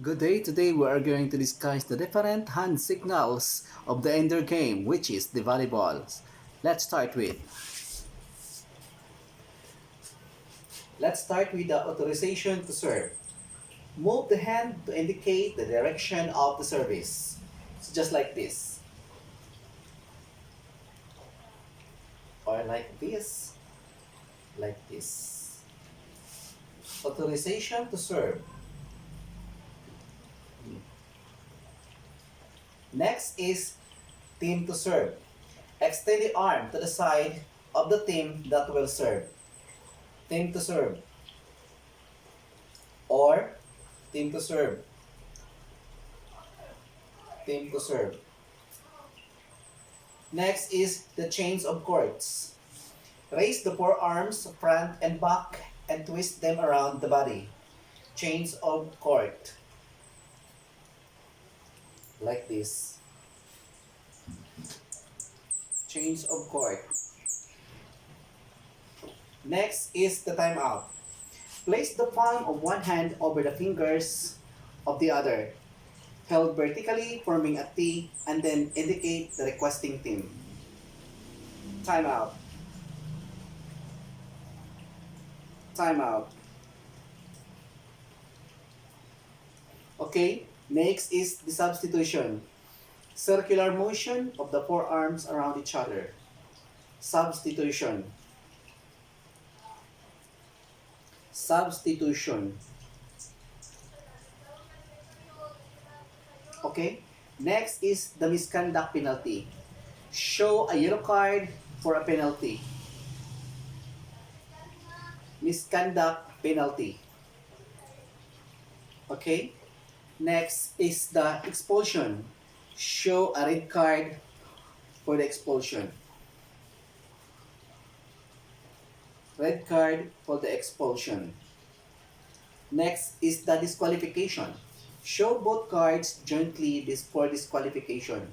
Good day, today we are going to discuss the different hand signals of the ender game, which is the volleyballs. Let's start with. Let's start with the authorization to serve. Move the hand to indicate the direction of the service. So just like this. Or like this. Like this. Authorization to serve. Next is team to serve. Extend the arm to the side of the team that will serve. Team to serve. Or team to serve. Team to serve. Next is the chains of cords. Raise the forearms front and back and twist them around the body. Chains of cord. Like this. Chains of cord. Next is the timeout. Place the palm of one hand over the fingers of the other. Held vertically, forming a T, and then indicate the requesting team. Timeout. Timeout. Okay, next is the substitution. Circular motion of the forearms around each other. Substitution. Substitution. Okay, next is the misconduct penalty. Show a yellow card for a penalty. Misconduct penalty. Okay, next is the expulsion. Show a red card for the expulsion. Red card for the expulsion. Next is the disqualification. Show both cards jointly for disqualification.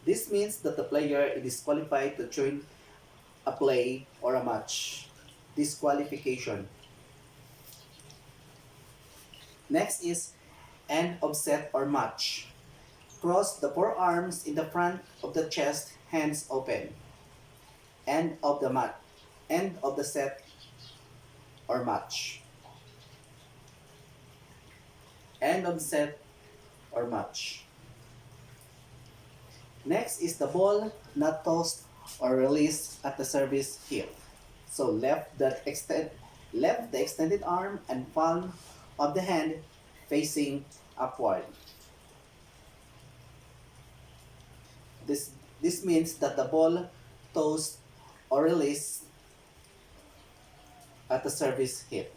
This means that the player is disqualified to join a play or a match. Disqualification. Next is end of set or match. Cross the forearms in the front of the chest, hands open. End of the mat. End of the set or match. End of set or match. Next is the ball not tossed or released at the service hit. So left the extended arm and palm of the hand facing upward. This means that the ball tossed or released at the service hit.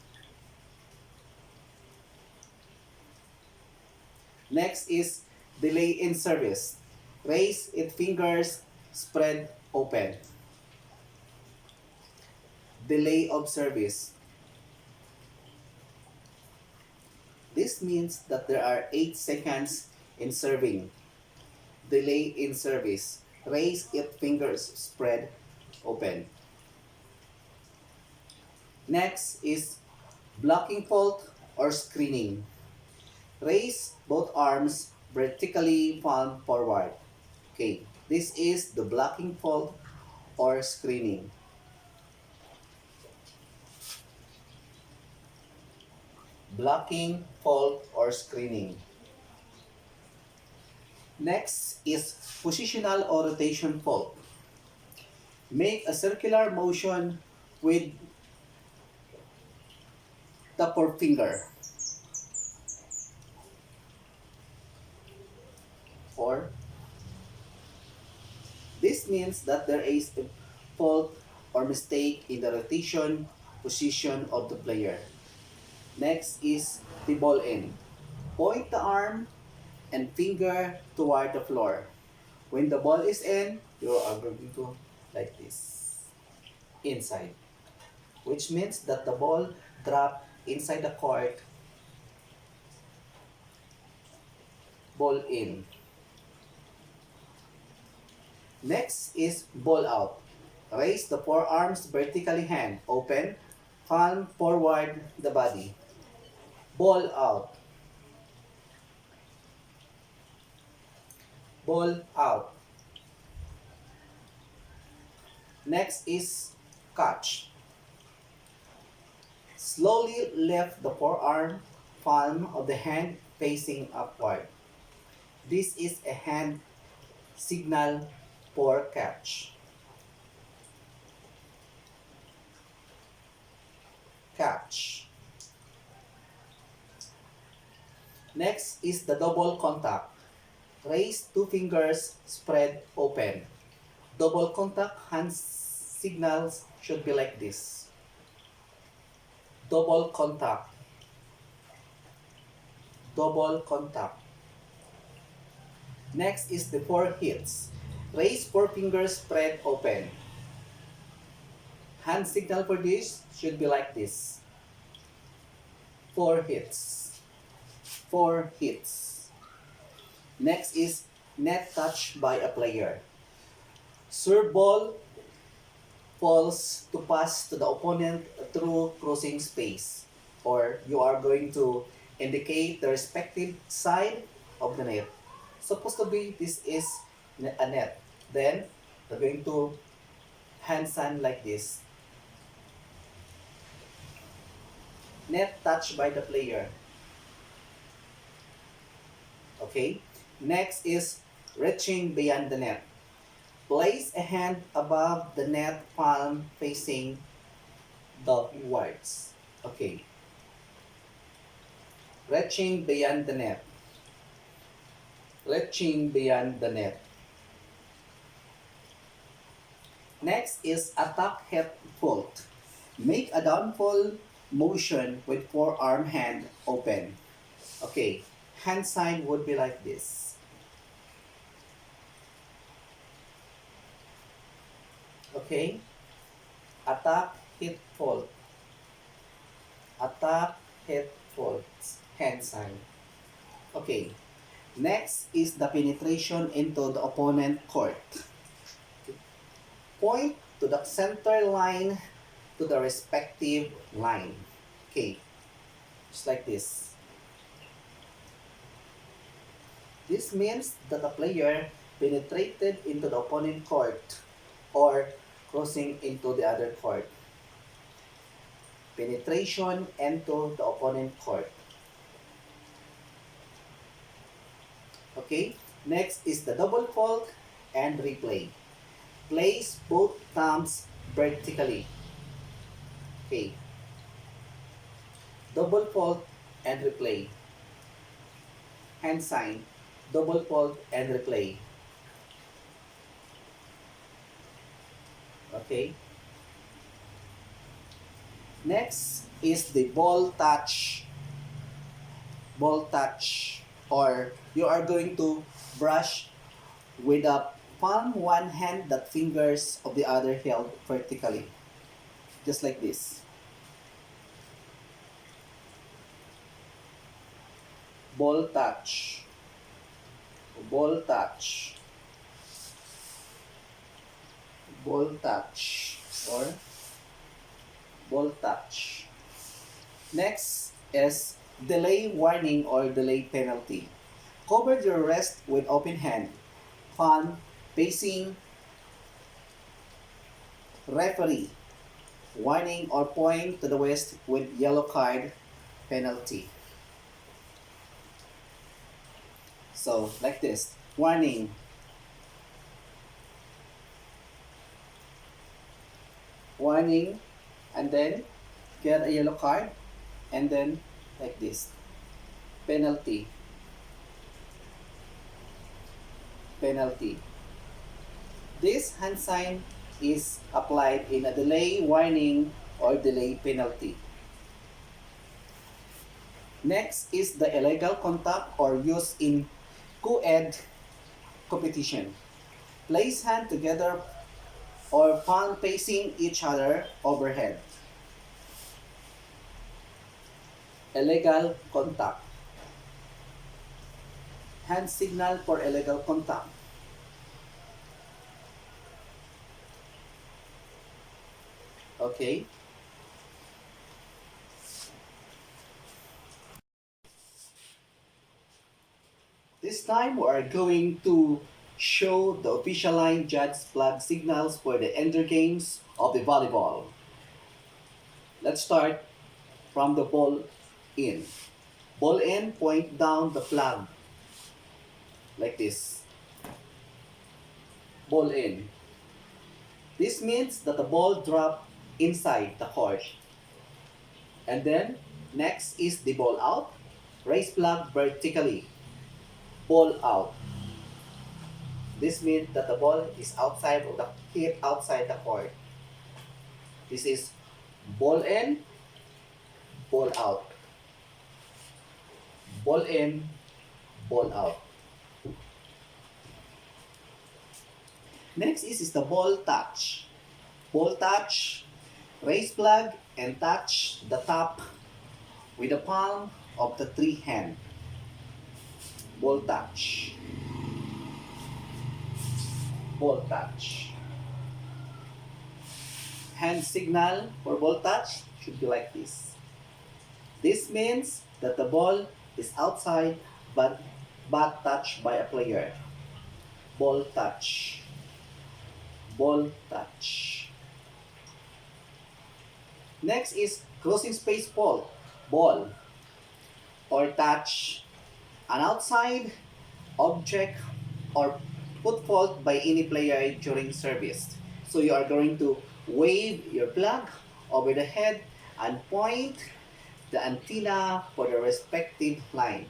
Next is delay in service. Raise its fingers, spread open. Delay of service. This means that there are 8 seconds in serving. Delay in service. Raise its fingers, spread open. Next is blocking fault or screening. Raise both arms vertically, palm forward. Okay, this is the blocking fault or screening. Blocking, fault, or screening. Next is positional or rotation fault. Make a circular motion with the forefinger. Or this means that there is a fault or mistake in the rotation position of the player. Next is the ball in. Point the arm and finger toward the floor. When the ball is in, you are going to go like this. Inside. Which means that the ball drop inside the court. Ball in. Next is ball out. Raise the forearms vertically, hand open. Palm forward the body. Ball out. Ball out. Next is catch. Slowly lift the forearm, palm of the hand facing upward. This is a hand signal for catch. Catch. Next is the double contact. Raise two fingers, spread open. Double contact hand signals should be like this. Double contact. Double contact. Next is the four hits. Raise four fingers, spread open. Hand signal for this should be like this. Four hits. Four hits. Next is net touch by a player. Serve ball falls to pass to the opponent through crossing space, or you are going to indicate the respective side of the net. Supposed to be this is a net. Then we're going to hand sign like this. Net touch by the player. Okay. Next is reaching beyond the net. Place a hand above the net palm facing downwards. Okay. Reaching beyond the net. Reaching beyond the net. Next is attack head fault. Make a downfall motion with forearm hand open. Okay. Hand sign would be like this. Okay. Attack, hit, fault. Attack, hit, fault. Hand sign. Okay. Next is the penetration into the opponent court. Point to the center line to the respective line. Okay. Just like this. This means that the player penetrated into the opponent court or crossing into the other court. Penetration into the opponent court. Okay, next is the double fault and replay. Place both thumbs vertically. Okay. Double fault and replay. Hand sign. Double fault and replay. Okay. Next is the ball touch. Ball touch. Or you are going to brush with the palm one hand that fingers of the other held vertically. Just like this. Ball touch. Ball touch. Ball touch. Or ball touch. Next is delay warning or delay penalty. Cover your wrist with open hand. Palm facing referee. Warning or point to the west with yellow card penalty. So, like this. Warning. Warning. And then, get a yellow card. And then, like this. Penalty. Penalty. This hand sign is applied in a delay warning or delay penalty. Next is the illegal contact or use in co-ed competition. Place hand together or palm facing each other overhead. Illegal contact. Hand signal for illegal contact. Okay. This time we are going to show the official line judge flag signals for the ender games of the volleyball. Let's start from the ball in. Ball in, point down the flag like this. Ball in. This means that the ball drop inside the court. And then next is the ball out. Raise flag vertically. Ball out. This means that the ball is outside of the hit outside the court. This is ball in, ball out. Ball in, ball out. Next is the ball touch. Ball touch, raise flag and touch the top with the palm of the three hand. Ball touch. Ball touch. Hand signal for ball touch should be like this. This means that the ball is outside but touched by a player. Ball touch. Ball touch. Next is crossing space ball. Ball or touch an outside object or put fault by any player during service. So you are going to wave your flag over the head and point the antenna for the respective line.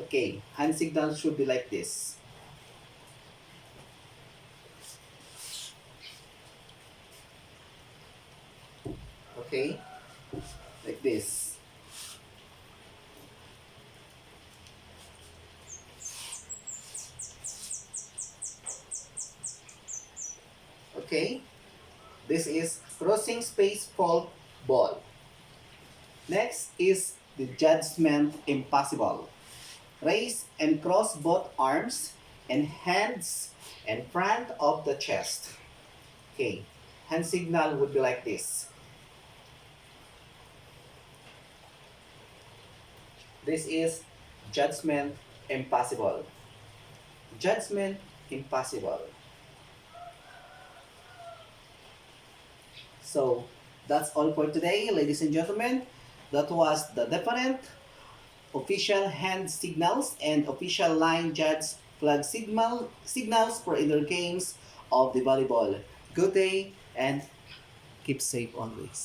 Okay, hand signal should be like this. Okay, like this. Okay, this is crossing space fault ball. Next is the judgment impossible. Raise and cross both arms and hands in front of the chest. Okay, hand signal would be like this. This is judgment impossible. Judgment impossible. So that's all for today, ladies and gentlemen. That was the different official hand signals and official line judge flag signals for indoor games of the volleyball. Good day and keep safe always.